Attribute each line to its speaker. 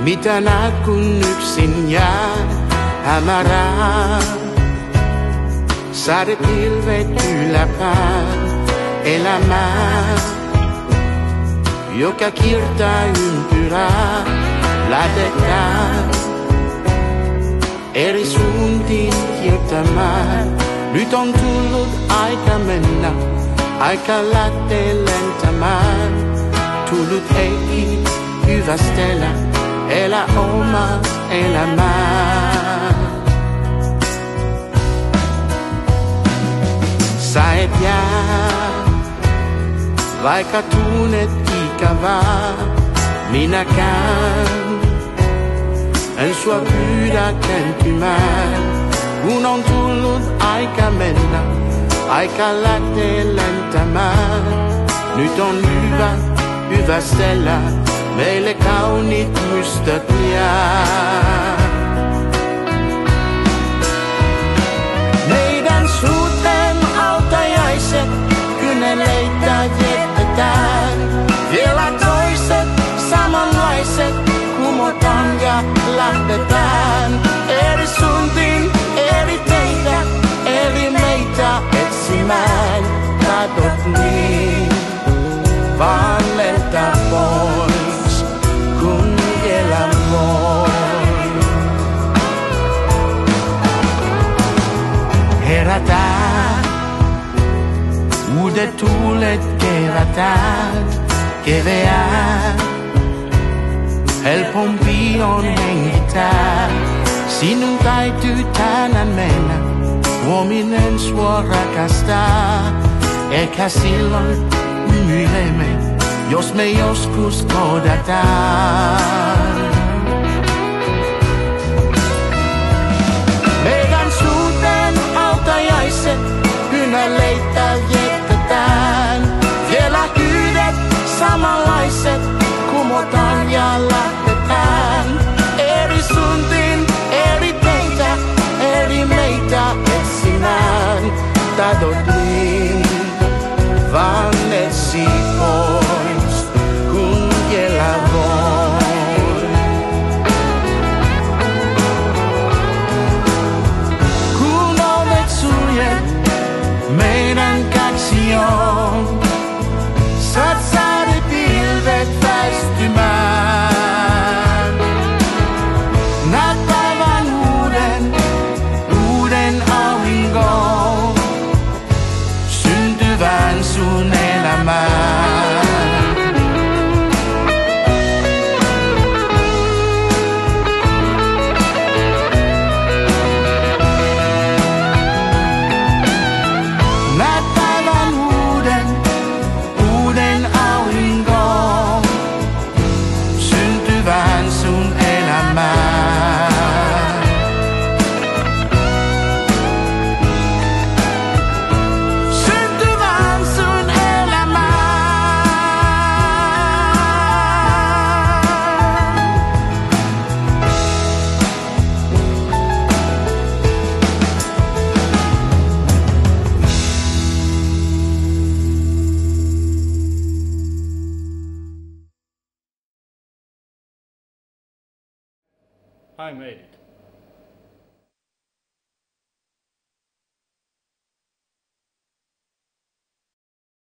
Speaker 1: Mitä näet kun yksin jää hämärään? Sadepilvet yläpään elämään, joka kiertää ympyrää. Lähdetään eri suuntiin kiertämään. Nyt on tullut aika mennä, aika lähteä lentämään. Tullut hetki hyvästellä, elä oma elämää. Sä et jää, vaikka tunnet ikävää. Minäkään en sua pyydä kääntymään. Kun on tullut aika mennä, aika lähteä lentämään. Nyt on hyvä hyvästellä, meille kauniit muistot jää. Meidän suhteen autajaiset kyyneleitä jätetään. Vielä toiset samanlaiset kumotaan ja lähdetään. Eri suuntiin, eri teitä, eri meitä etsimään. Katot niin, vaan lentää pois, kun vielä voi. Herätään, uudet tuulet kerätään, keveään. Helpompi on hengittää, sinun täytyy tänään mennä. Huominen sua rakastaa, ehkä silloin hymyilemme, jos me joskus kohdataan. Meidän suhteen autajaiset kyyneleitä jätetään. Vielä yhdet samanlaiset kumotaan ja lähdetään. Eri suuntiin, eri teitä, eri meitä etsimään. Tahdot niin, vaan etsi pois, kun vielä voi. Kun ovet suljet, meidän kaksi on. Saat sadepilvet väistymään. Näet päivän uuden auringon syntyvän sun elämään. Näet päivän uuden auringon syntyvän sun elämään. Syntyvän sun
Speaker 2: I made it.